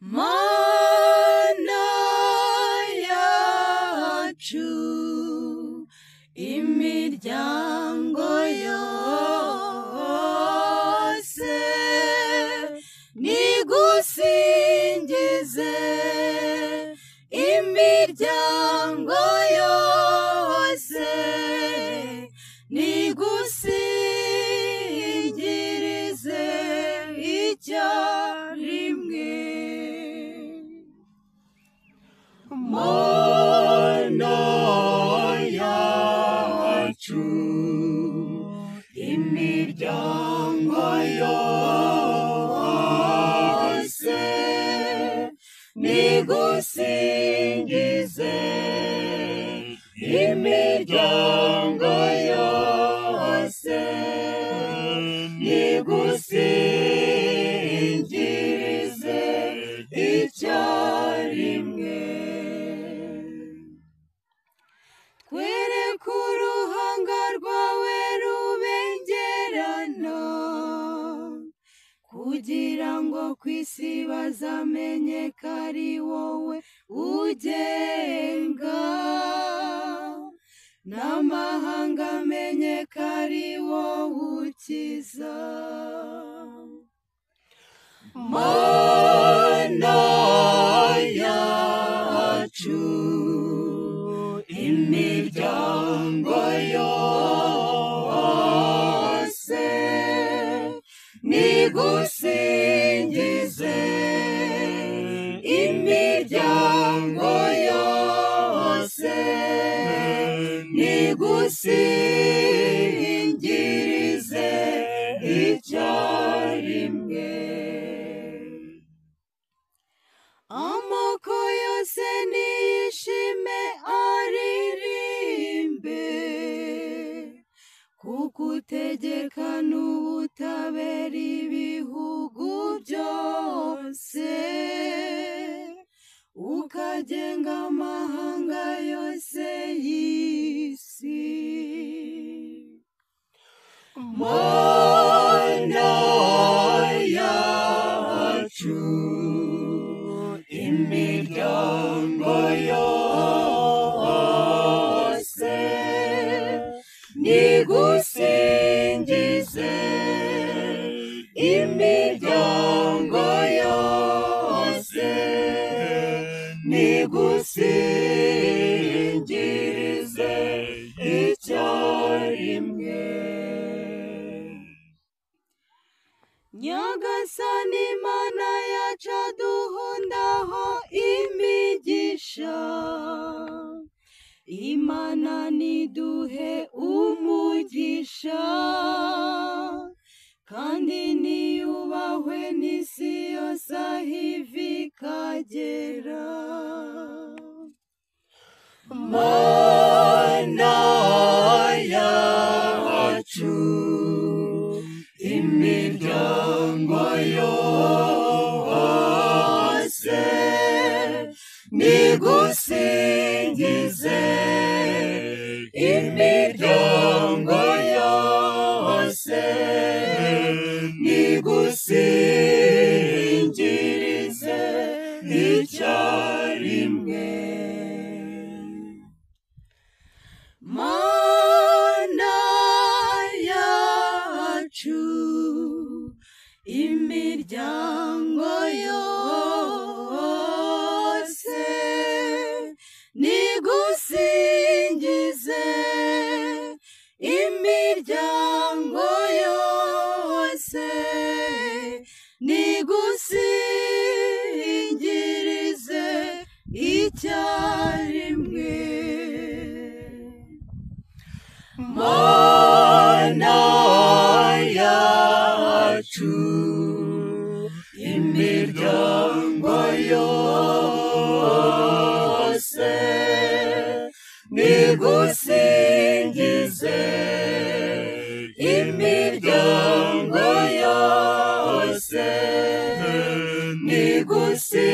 Mana yacu, imiryango yose nigusingize, imiryango yose nigusingirize icyarimwe. Mana yacu, imiryango yose nigusingize, imiryango yose nigusingirize icyarimwe. Twereke uruhanga rwawe rubengerana, kugira ngo ku isi bazamenye ko ari wowe ugenga, n'amahanga amenye ko ari wowe ukiza. Mana yacu, imiryango yose nigusingize, imiryango yose nigusingirize icyarimwe. Amoko yose nishime aririmbe, kuko utegeka n'ubutabera ibihugu byose, ukagenga amahanga yose y'isi. Mana yacu, imiryango yose nigusingize, imiryango yose nigusingirize icyarimwe. Nyagasani Mana yacu, aduhundaho imigisha, Imana niduhe umugisha, kandi niyubahwe n'isi yose aho ivi ikagera. Mana yacu, imiryango yose nigusingize, imiryango yose nigusingirize icyarimwe. Mana yacu, imiryango yose nigusingize, imiryango yose nigusingirize icyarimwe. Mana yacu, imiryango yose nigusingize, imiryango yose nigusingize